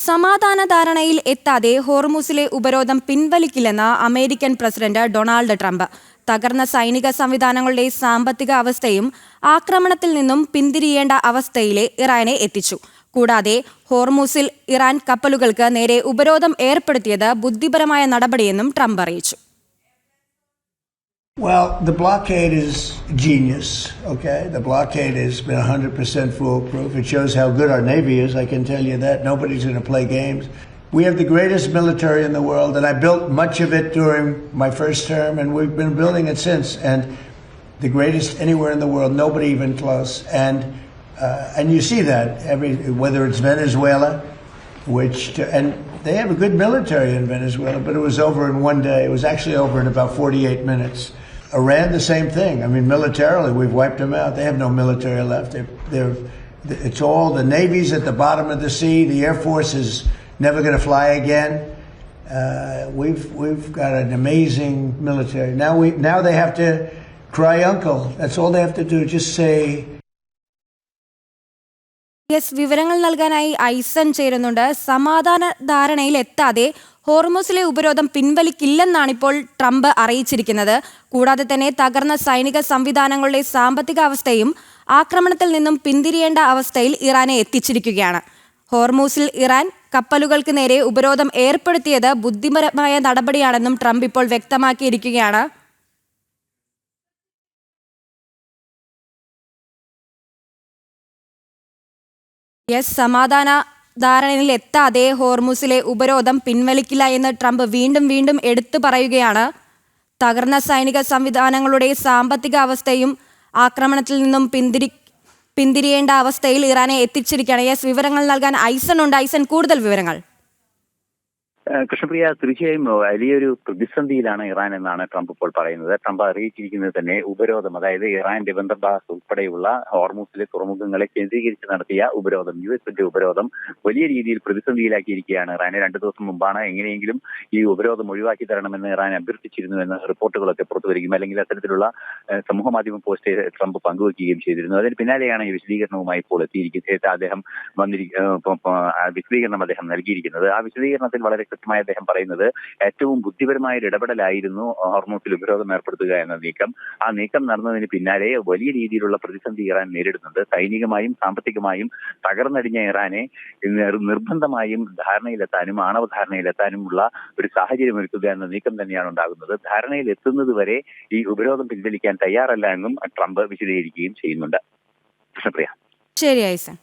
സമാധാന ധാരണയിൽ എത്താതെ ഹോർമുസിലെ ഉപരോധം പിൻവലിക്കില്ലെന്ന് അമേരിക്കൻ പ്രസിഡന്റ് ഡൊണാൾഡ് ട്രംപ്. തകർന്ന സൈനിക സംവിധാനങ്ങളുടെ സാമ്പത്തിക അവസ്ഥയും ആക്രമണത്തിൽ നിന്നും പിന്തിരിയേണ്ട അവസ്ഥയിലെ ഇറാനെ എത്തിച്ചു. കൂടാതെ ഹോർമുസിൽ ഇറാൻ കപ്പലുകൾക്ക് നേരെ ഉപരോധം ഏർപ്പെടുത്തിയത് ബുദ്ധിപരമായ നടപടിയെന്നും ട്രംപ് അറിയിച്ചു. Well, the blockade is genius, okay? The blockade has been 100% foolproof. It shows how good our Navy is, I can tell you that. Nobody's going to play games. We have the greatest military in the world, and I built much of it during my first term, and we've been building it since. And the greatest anywhere in the world, nobody even close. And you see that, whether it's Venezuela, and they have a good military in Venezuela, but it was over in one day. It was actually over in about 48 minutes. Iran, the same thing. I mean, militarily, we've wiped them out. They have no military left. It's all the Navy's at the bottom of the sea. The Air Force is never going to fly again. We've got an amazing military. Now they have to cry uncle. That's all they have to do. Just say. വിവരങ്ങൾ നൽകാനായി ഐസൻ ചേരുന്നുണ്ട്. സമാധാന ധാരണയിൽ എത്താതെ ഹോർമുസിലെ ഉപരോധം പിൻവലിക്കില്ലെന്നാണിപ്പോൾ Trump അറിയിച്ചിരിക്കുന്നത്. കൂടാതെ തന്നെ തകർന്ന സൈനിക സംവിധാനങ്ങളുടെ സാമ്പത്തിക അവസ്ഥയും ആക്രമണത്തിൽ നിന്നും പിന്തിരിയേണ്ട അവസ്ഥയിൽ ഇറാനെ എത്തിച്ചിരിക്കുകയാണ്. ഹോർമുസിൽ ഇറാൻ കപ്പലുകൾക്ക് നേരെ ഉപരോധം ഏർപ്പെടുത്തിയത് ബുദ്ധിപരമായ നടപടിയാണെന്നും ട്രംപ് ഇപ്പോൾ വ്യക്തമാക്കിയിരിക്കുകയാണ്. സമാധാന ധാരണയിൽ എത്താതെ ഹോർമുസിലെ ഉപരോധം പിൻവലിക്കില്ല എന്ന് ട്രംപ് വീണ്ടും എടുത്തു പറയുകയാണ്. തകർന്ന സൈനിക സംവിധാനങ്ങളുടെ സാമ്പത്തിക അവസ്ഥയും ആക്രമണത്തിൽ നിന്നും പിന്തിരിയേണ്ട അവസ്ഥയിൽ ഇറാനെ എത്തിച്ചിരിക്കുകയാണ്. വിവരങ്ങൾ നൽകാൻ ഐസൺ ഉണ്ട്. ഐസൺ, കൂടുതൽ വിവരങ്ങൾ. കൃഷ്ണപ്രിയ, തീർച്ചയായും വലിയൊരു പ്രതിസന്ധിയിലാണ് ഇറാൻ എന്നാണ് ട്രംപ് ഇപ്പോൾ പറയുന്നത്. ട്രംപ് അറിയിച്ചിരിക്കുന്നത് തന്നെ ഉപരോധം, അതായത് ഇറാന്റെ ബന്ദർബാസ് ഉൾപ്പെടെയുള്ള ഹോർമുസിലെ തുറമുഖങ്ങളെ കേന്ദ്രീകരിച്ച് നടത്തിയ ഉപരോധം, യുഎസിന്റെ ഉപരോധം വലിയ രീതിയിൽ പ്രതിസന്ധിയിലാക്കിയിരിക്കുകയാണ് ഇറാനെ. 2 ദിവസം മുമ്പാണ് എങ്ങനെയെങ്കിലും ഈ ഉപരോധം ഒഴിവാക്കി തരണമെന്ന് ഇറാൻ അഭ്യർത്ഥിച്ചിരുന്നു എന്ന റിപ്പോർട്ടുകളൊക്കെ പുറത്തുവരികയും അല്ലെങ്കിൽ അത്തരത്തിലുള്ള സമൂഹ മാധ്യമ പോസ്റ്റ് ട്രംപ് പങ്കുവയ്ക്കുകയും ചെയ്തിരുന്നു. അതിന് പിന്നാലെയാണ് ഈ വിശദീകരണവുമായി ഇപ്പോൾ എത്തിയിരിക്കുന്നത്. അദ്ദേഹം വിശദീകരണം നൽകിയിരിക്കുന്നത്. ആ വിശദീകരണത്തിൽ വളരെ കൃത്യമായി അദ്ദേഹം പറയുന്നത് ഏറ്റവും ബുദ്ധിപരമായ ഒരു ഇടപെടലായിരുന്നു ഹോർമുസിൽ ഉപരോധം ഏർപ്പെടുത്തുക എന്ന നീക്കം. ആ നീക്കം നടന്നതിന് പിന്നാലെ വലിയ രീതിയിലുള്ള പ്രതിസന്ധി ഇറാൻ നേരിടുന്നുണ്ട്. സൈനികമായും സാമ്പത്തികമായും തകർന്നടിഞ്ഞ ഇറാനെ നിർബന്ധമായും ധാരണയിലെത്താനും ആണവ ധാരണയിലെത്താനുമുള്ള ഒരു സാഹചര്യം ഒരുക്കുക എന്ന നീക്കം തന്നെയാണ് ഉണ്ടാകുന്നത്. ധാരണയിൽ എത്തുന്നത് വരെ ഈ ഉപരോധം പിൻവലിക്കാൻ തയ്യാറല്ല എന്നും ട്രംപ് വിശദീകരിക്കുകയും ചെയ്യുന്നുണ്ട്. കൃഷ്ണപ്രിയ. ശരി ഐസൻ.